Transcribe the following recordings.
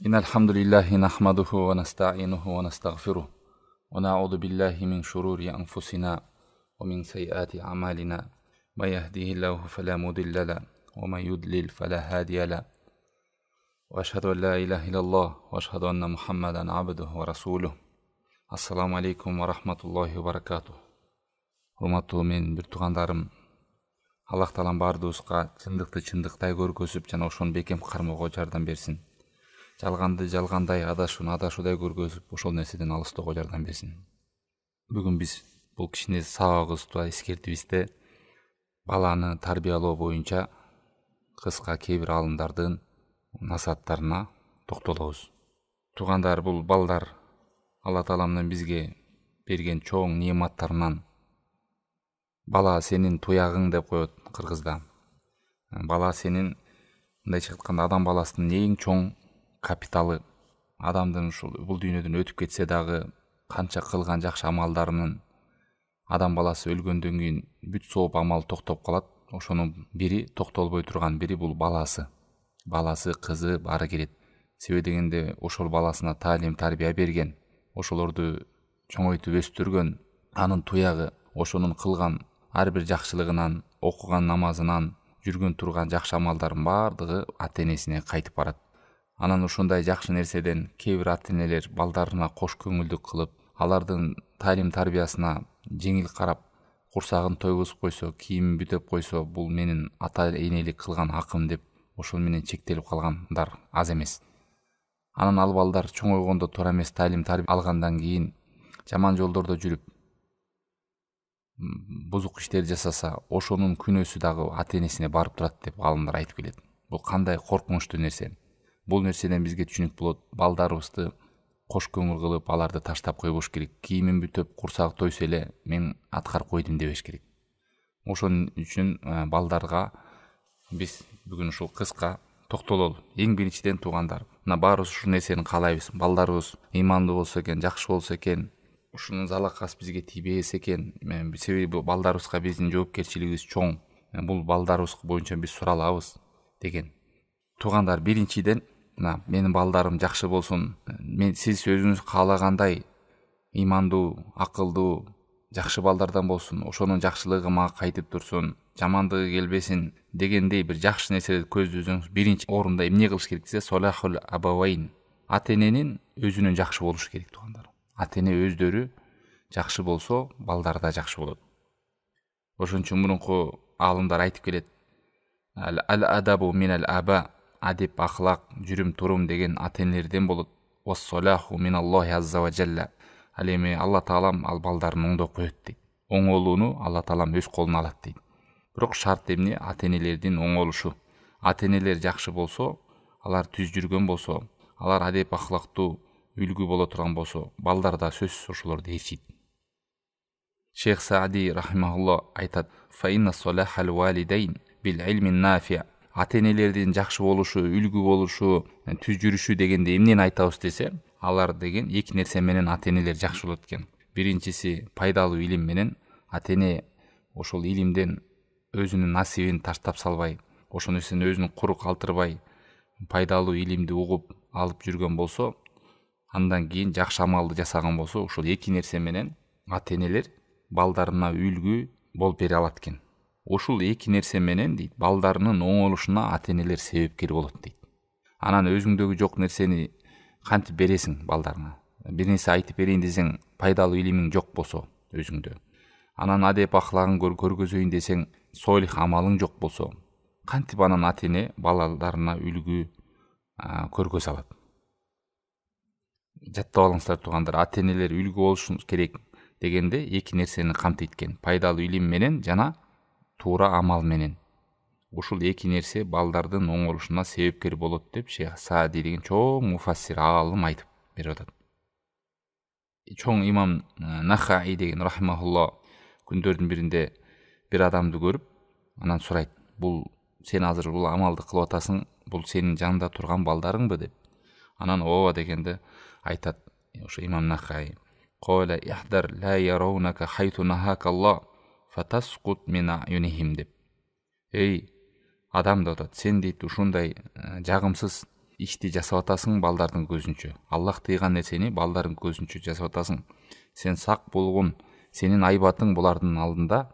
إن الحمد لله نحمده ونستعينه ونستغفره ونعوذ بالله من شرور أنفسنا ومن سيئات أعمالنا ما يهديه الله فلا مضل له ومن يضلل فلا هادي له وأشهد أن لا إله إلا الله وأشهد أن محمدا عبده ورسوله. Assalamu alaikum wa rahmatullahi wa barakatuh. Урматтуу мен бир туугандарым, Аллах Таалам баардыгыбызга чындыкты чындыктай көргөзүп жана ошону бекем кармоого жардам берсин. Жалганды жалгандай, адашууну адашуудай көргөзүп, ошол нерседен алыстоого жардам берсин. Бүгүн биз бул кичине сабагыбызда эскертибизде баланы тарбиялоо боюнча кыска кээ бир аалымдардын насааттарына токтолобуз. Туугандар, бул балдар Алла Тааламдын бизге берген чоң неаматтарынан. Бала сенин туягың деп коет кыргызда. Бала сенин, мындайча айтканда, адам баласынын эң чоң капиталы. Адамдын ушул бул дүйнөдөн өтүп кетсе дагы канча кылган жакшы амалдарынын адам баласы өлгөндөн кийин бүт сооп амал токтоп калат. Ошонун бири, токтолбой турган бири бул баласы. Баласы, кызы баары келет. Себеби дегенде ошол баласына таалим тарбия берген, ошолорду чоңойтуп өстүргөн, анын туягы ошонун кылган ар бир жакшылыгынан, окуган намазынан, жүргөн турган жакшы амалдардын баардыгы ата-энесине кайтып барат. Анан ушундай жакшы нерседен кээ бир ата-энелер балдарына кош көңүлдүк кылып, алардын таалим тарбиясына жеңил карап, курсагын тойгузуп койсо, кийимин бүтөп койсо, бул менин ата-энелик кылган акым деп ошол менен чектелип калгандар аз эмес. Анан ал балдар чоңойгондо туура эмес таалим тарбия алгандан кийин жаман жолдордо жүрүп бузук иштер жасаса, ошонун күнөөсү дагы ата-энесине барып турат деп аалымдар айтып келет. Бул кандай коркунучтуу нерсе. Бул нерседен бизге түшүнүк болот. Балдарыбызды кош көңүл кылып, аларды таштап койбош керек. Кийимин бүтөп, курсагы тойсо эле мен аткарып койдум дебеш керек. Ошон үчүн балдарга биз бүгүн ушул кыска токтололу. Эң биринчиден туугандар, мына баарыбыз ушул нерсени каалайбыз. Балдарыбыз ыймандуу болсо экен, жакшы болсо экен, ушунун залакасы бизге тийбесе экен. Себеби балдарыбызга биздин жоопкерчилигибиз чоң. Бул балдарыбыз боюнча биз суралабыз деген. Туугандар, биринчиден, мына менин балдарым жакшы болсун. Сиз өзүңүз каалагандай ыймандуу, акылдуу, жакшы балдардан болсун. Ошонун жакшылыгы мага кайтып турсун, жамандыгы келбесин дегендей бир жакшы нерселерди көздөсөңүз, биринчи орунда эмне кылыш керек десе, солахул абавайн. Ата-эненин өзүнүн жакшы болушу керек, туугандар. Ата-эне өздөрү жакшы болсо, балдар да жакшы болот. Ошон үчүн мурунку аалымдар айтып келет. Ал-адабу минал аба. Адеп, ахлак, жүрүм турум деген ата-энелерден болот. Вассалаху миналлахи азза ва жалла. Ал эми Алла Таалам ал балдарын оңдоп коет дейт. Оңолууну Алла Таалам өз колуна алат дейт. Бирок шарт эмне? Ата-энелердин оңолушу. Ата-энелер жакшы болсо, алар түз жүргөн болсо, алар адеп ахлактуу үлгү боло турган болсо, балдар да сөзсүз ошолорду ээрчийт. Шейх Саади рахимахуллах айтат: "Фа инна салахал валидайн бил илмин нафи". Ата-энелердин жакшы болушу, үлгү болушу, түз жүрүшү дегенде эмнени айтабыз десе, алар деген эки нерсе менен ата-энелер жакшы болот экен. Биринчиси пайдалуу илим менен. Ата-эне ошол илимден өзүнүн насибин таштап салбай, ошол нерсени өзүнүн куру калтырбай, пайдалуу илимди угуп алып жүргөн болсо, андан кийин жакшы амалды жасаган болсо, ошол эки нерсе менен ата-энелер балдарына үлгү болуп бере алат экен. Ушул эки нерсе менен дейт, балдарынын оңолушуна ата-энелер себепкер болот дейт. Анан өзүңдөгү жок нерсени кантип бересиң балдарыңа? Бир нерсе айтып берейин десең, пайдалуу илимиң жок болсо өзүңдө. Анан адеп ахлагын көргөзөйүн десең, солих амалың жок болсо, кантип анан ата-эне балаларына үлгү көргөзө алат? Жаттап алыңыздар, туугандар. Ата-энелер үлгү болушу керек дегенде эки нерсени камтыйт экен. Пайдалуу илим менен жана туура амал менен. Ушул эки нерсе балдардын оңолушуна себепкер болот деп Шейх Саади деген чоң муфассир аалым айтып берип атат. Чоң имам Нахаи деген рахимахуллах күндөрдүн биринде бир адамды көрүп, анан сурайт: "Бул сен азыр бул амалды кылып атасың, бул сенин жанында турган балдарыңбы?" деп. Анан ооба дегенде айтат ошо имам Нахаи: "Кола ихдар ла яраунака хайту нахакаллах фатаскут мин аюнихим" деп. Эй адам деп атат, сен дейт ушундай жагымсыз ишти жасап атасың балдардын көзүнчө. Аллах тыйган нерсени балдардын көзүнчө жасап атасың. Сен сак болгон, сенин айбатың булардын алдында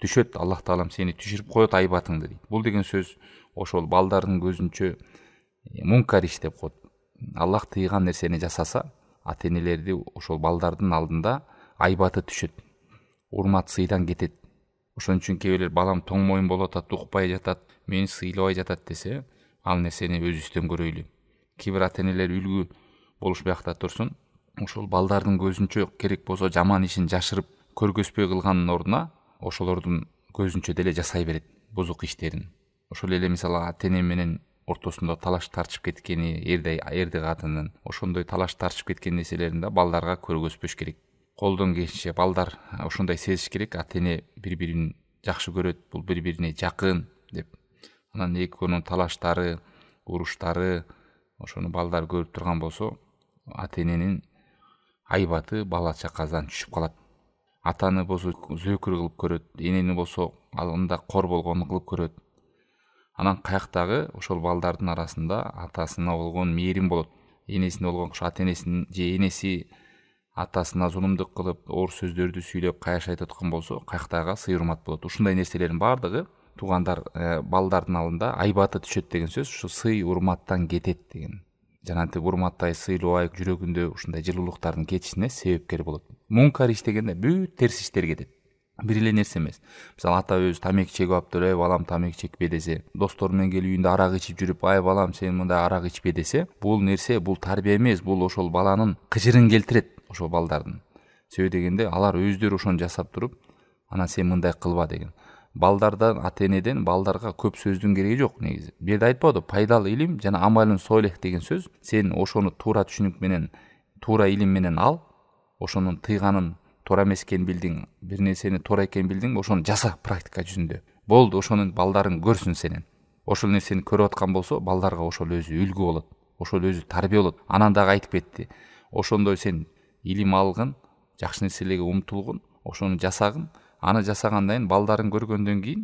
түшөт. Аллах таалам сени түшүрүп коет айбатыңды дейт. Бул деген сөз ошол балдардын көзүнчө мункар иш деп коет. Аллах тыйган нерсени жасаса, ата-энелерди ошол балдардын алдында айбаты түшөт. Урмат сыйдан кетет. Ошон үчүн кээ бирлер балам тоң моюн болуп атат, укпай жатат, мени сыйлабай жатат десе, ал нерсени өзүбүздөн көрөйлү. Кээ бир ата-энелер үлгү болушпаякта турсун, ошол балдардын көзүнчө керек болсо жаман ишин жашырып көргөзбөй кылганын ордуна ошолордун көзүнчө деле жасай берет бузук иштерин. Ошол эле мисалы ата-эне менен ортосунда талаш тартышып кеткени, эрди катынын ошондой талаш тартышып кеткен нерселерин да балдарга көргөзбөш керек. Колдон келишинче балдар ошондой сезиш керек, ата-эне бири-бирин жакшы көрөт, бул бири-бирине жакын деп. Анан экөөнүн талаштары, уруштары ошону балдар көрүп турган болсо, ата-эненин айбаты бала чакасынан түшүп калат. Атаны болсо зөөкүр кылып көрөт, энени болсо анда кор болгонун кылып көрөт. Анан каяктагы ошол балдардын арасында атасына болгон мээрим болот. Энесине болгон ата-энесинин же энеси атасына зулумдук кылып, оор сөздөрдү сүйлөп, каяш айтып аткан болсо, каяктагы сый урмат болот. Ушундай нерселердин баардыгы туугандар балдардын алдында айбаты түшөт деген сөз, ушу сый урматтан кетет деген. Жанагынтип урматтай, сыйлабай жүрөгүндө ушундай жылуулуктардын кетишине себепкер болот. Мункар иш дегенде бүт терс иштер кетет. Бир эле нерсе эмес. Мисалы ата өзү тамеки чегип аптыр, ай балам тамеки чекпе десе, достор менен келип үйүндө арак ичип жүрүп, ай балам сен мындай арак ичпе десе, бул нерсе, бул тарбия эмес, бул ошол баланын кыжырын келтирет, ошол балдардын. Себеби дегенде алар өздөрү ошону жасап туруп, анан сен мындай кылба деген. Балдардан, ата-энеден балдарга көп сөздүн кереги жок негизи. Бул жерде айтпады, пайдалуу илим жана амалын солих деген сөз. Сен ошону туура түшүнүк менен, туура илим менен ал, ошонун тыйганын туура эмес экенин билдиң, бир нерсени туура экенин билдиң, ошону жаса практика жүзүндө. Болду, ошонун балдарың көрсүн сенен. Ошол нерсени көрүп аткан болсо, балдарга ошол өзү үлгү болот. Ошол өзү тарбия болот. Анан дагы айтып кетти. Ошондой сен илим алгын, жакшы нерселерге умтулгун, ошону жасагын. Аны жасагандан кийин балдарын көргөндөн кийин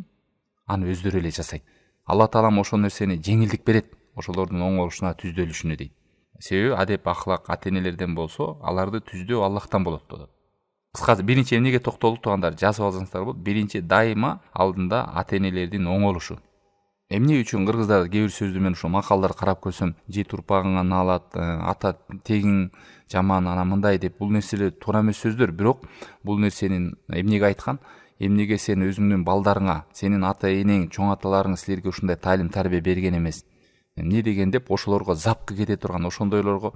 аны өздөрү эле жасайт. Алла таалам ошол нерсени жеңилдик берет, ошолордун оңолушуна, түздөлүшүнө дейт. Себеби адеп ахлак ата-энелерден болсо, аларды түздөө Аллахтан болот деп. Кыскасы биринчи эмнеге токтолуп тургандар жазып алсаңыздар болот. Биринчи дайыма алдында ата-энелердин оңолушу. Эмне үчүн кыргыздар кээ бир сөздү мен ошо макалдар карап көрсөм, жет урпагыңа наалат, ата тегиң жаман, ана мындай деп, бул нерселер туура эмес сөздөр, бирок бул нерсенин эмнеге айткан? Эмнеге сен өзүңдүн балдарыңа, сенин ата-энең, чоң аталарың силерге ушундай талим тарбия берген эмес? Эмне деген деп ошолорго запкы кете турган, ошондойлорго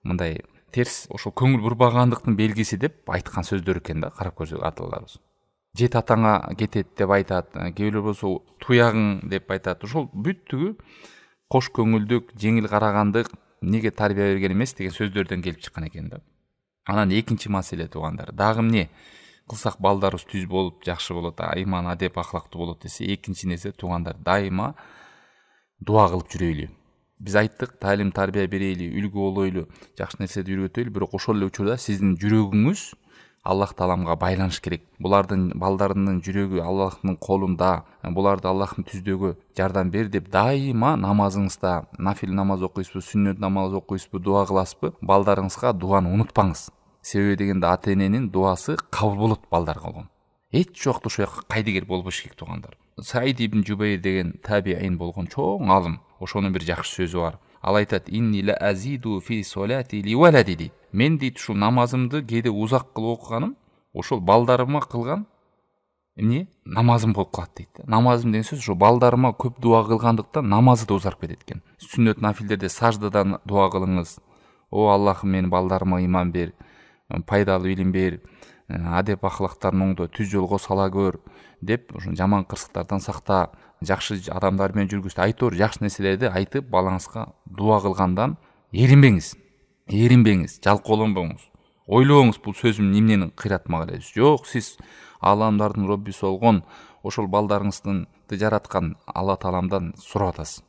мындай терс, ошол көңүл бурбагандыктын белгиси деп айткан сөздөр экен да, карап көрсөк аталарыбыз. Жет атаңа кетет деп айтат, кээ бирлер болсо туягың деп айтат. Ошол бүттүгү кош көңүлдүк, жеңил карагандык, эмнеге тарбия берген эмес деген сөздөрдөн келип чыккан экен да. Анан экинчи маселе туугандар, дагы эмне кылсак балдарыбыз түз болуп, жакшы болот, иман, адеп, ахлактуу болот десе, экинчи нерсе туугандар, дайыма дуа кылып жүрөйлү. Биз айттык, талим тарбия берели, үлгү болойлу, жакшы нерседи үйрөтөйлү, бирок ошол эле учурда сиздин жүрөгүңүз Аллах тааламга байланыш керек. Булардын балдарынын жүрөгү Аллахтын колунда, буларды Аллахтын түздөгө жардам бер деп дайыма намазыңызда, нафил намаз окуйсузбу, сүннөт намаз окуйсузбу, дуа кыласызбы, балдарыңызга дуаны унутпаңыз. Себеби дегенде ата-эненин дуасы кабыл болот балдарга болгон. Эч жокто ошол жака кайдыгер болбош керек туугандар. Саид ибн Жубайр деген табиин болгон чоң алым. Ошонун бир жакшы сөзү бар. Ал айтат: "Инни ла азиду фи солати ли валади" дейт. Мен дейт ушул намазымды кээде узак кылып окуганым, ошол балдарыма кылган эмне? Намазым болуп калат дейт. Намазым деген сөз ошо балдарыма көп дуа кылгандыктан намазы да узарып кетет экен. Сүннөт нафилдерде саждадан дуа кылыңыз. О Аллахым, менин балдарыма иман бер, пайдалуу илим бер, адеп ахлактарын оңдо, түз жолго сала көр деп, ошо жаман кырсыктардан сакта, жакшы адамдар менен жүргүз, айтор жакшы нерселерди айтып балаңызга дуа кылгандан эринбеңиз. Эринбеңиз, жалкоолонбоңуз. Ойлобоңуз, бул сөзүм эмнени кыйратмак эле. Жок, сиз аламдардын Роббиси болгон ошол балдарыңызды жараткан Алла тааламдан сурап атасыз.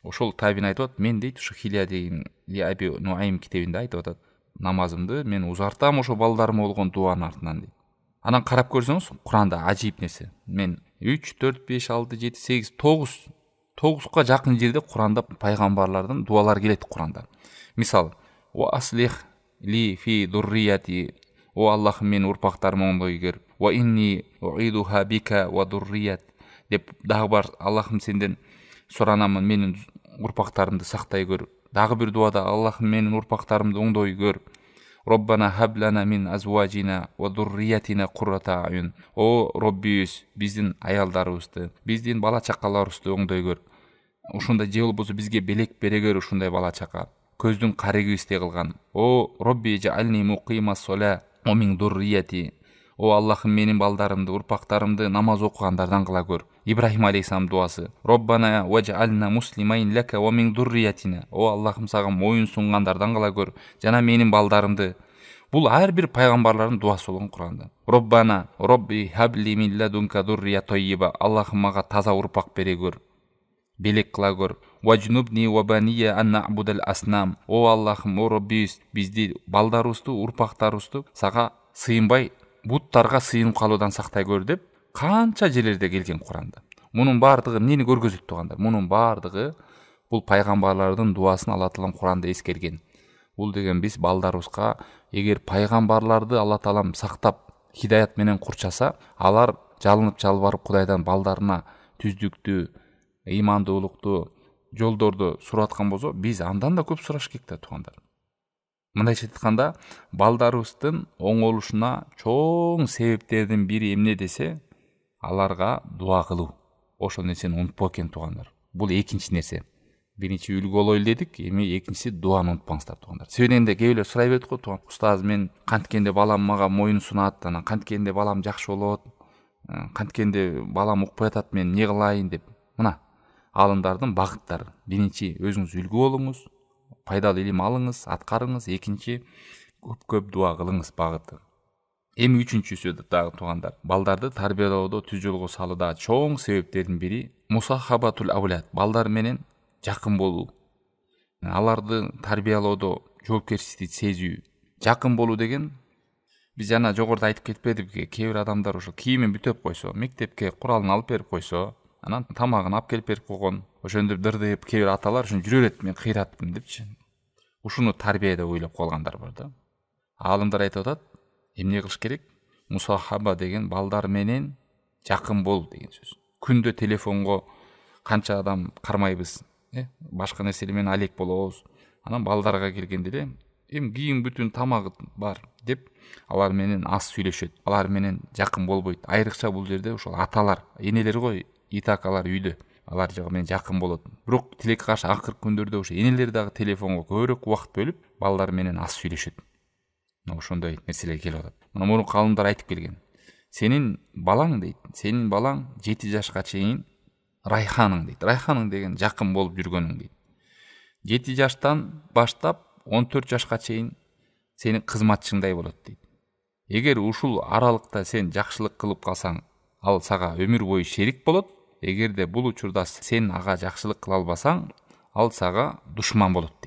Ошол табиин айтып атат, мен дейт ушу Хилия деген Аби Нуайм китебинде айтып атат, намазымды мен узартам ошо балдарыма болгон дуанын артынан дейт. Анан карап көрсөңүз, Куранда ажийип нерсе. Мен 3, 4, 5, 6, 7, 8, 9 9га жакын жерде Куранда пайгамбарлардын дуалары келет Куранда. Мисал, ва аслих ли фи дуррияти, о Аллахым менин урпактарымды оңдойгөр, ва инни уидуха бика ва дуррият деп дагы бар, Аллахым сенден суранамын, менин урпактарымды сактай көр. Дагы бир дуада, Аллахым менин урпактарымды оңдой көр. Роббана хаблана мин азважина ва дурриятина куррата аюн. О Роббибиз, биздин аялдарыбызды, биздин бала чакаларыбызды оңдой көр. Ушундай же болбосо бизге белек бере көр, ушундай бала чака. Көздүн карегибиздей кылган. О Робби жаални муқима сола ва мин дуррияти. О Аллахым менин балдарымды, урпактарымды намаз окугандардан кыла көр. Ибрахим алейхиссалам дуасы. Роббана важална муслимайн лака ва мин дурриятина. О Аллахым сага моюн сунгандардан кыла көр, жана менин балдарымды. Бул ар бир пайгамбарлардын дуасы болгон Куранда. Роббана робби хабли мин ладунка дуррия тойиба. Аллахым мага таза урпак бере көр, белек кыла көр. Ваджнубни ва бания ан набудал аснам. О Аллахым, о Роббибиз, бизди, балдарыбызды, урпактарыбызды сага сыйынбай буттарга сыйынып калуудан сактай көр деп канча жерлерде келген Куранда. Мунун бардыгы эмнени көргөзөт тугандар? Мунун бардыгы бул пайгамбарлардын дуасын Алла Таалам Куранда эскерген. Бул деген биз балдарыбызга эгер пайгамбарларды Алла Таалам сактап хидаят менен курчаса, алар жалынып жалбарып Кудайдан балдарына түздүктү, ыймандуулукту, жолдорду сураткан болсо, биз андан да көп сураш керек да тугандар. Мындайча айтканда, балдарыбыздын оңолушуна чоң себептердин бири эмне десе, аларга дуа кылуу. Ошол нерсени унутпоо экен тугандар. Бул экинчи нерсе. Биринчи үлгү болойлу дедик, эми экинчиси дуаны унутпаңыздар тугандар. Себебинде кээ бирлер сурай берет го, туган устаз, мен канткенде балам мага моюн сунат, анан канткенде балам жакшы болот, канткенде балам укпай атат, мен эмне кылайын деп. Мына алымдардын багыттары. Биринчи, өзүңүз үлгү болуңуз, пайдалуу илим алыңыз, аткарыңыз. Экинчи, көп дуа кылыңыз, багыты. Эми үчүнчүсү дагы тугандар, балдарды тарбиялоодо, түз жолго салууда чоң себептердин бири мусахабатул аулад, балдар менен жакын болуу. Аларды тарбиялоодо жоопкерчиликти сезүү. Жакын болуу деген, биз жана жогоруда айтып кетпедикпи, кээ бир адамдар ошо кийимин бүтөп койсо, мектепке куралын алып берип койсо, анан тамагын алып келип берип койгон, ошондо дырдыйып кээ бир аталар ушуну жүрө берет, мен кыйратпын депчи. Ушуну тарбия деп ойлоп калгандар бар да. Аалымдар айтып атат, эмне кылыш керек? Мусахаба деген балдар менен жакын бол деген сөз. Күндө телефонго канча адам кармайбыз, башка нерселер менен алек болобуз. Анан балдарга келгенде эле, кийим бүтүн тамагы бар деп алар менен аз сүйлөшөт. Алар менен жакын болбойт. Айрыкча бул жерде ошол аталар, энелер го, итакалар үйдө. Алар жагы менен жакын болот. Бирок тилекке каршы акыркы күндөрдө ошо энелер дагы телефонго көбүрөөк убакыт бөлүп, балдар менен аз сүйлөшөт. Ошондой нерселер келип атат. Мына мурунку калымдар айтып келген. Сенин балаң дейт, сенин балаң 7 жашка чейин райханың дейт. Райханың деген жакын болуп жүргөнүң дейт. 7 жаштан баштап 14 жашка чейин сенин кызматчыңдай болот дейт. Эгер ушул аралыкта сен жакшылык кылып калсаң, ал сага өмүр бою шерик болот. Эгерде бул учурда сен ага жакшылык кыла албасаң, ал сага душман болот.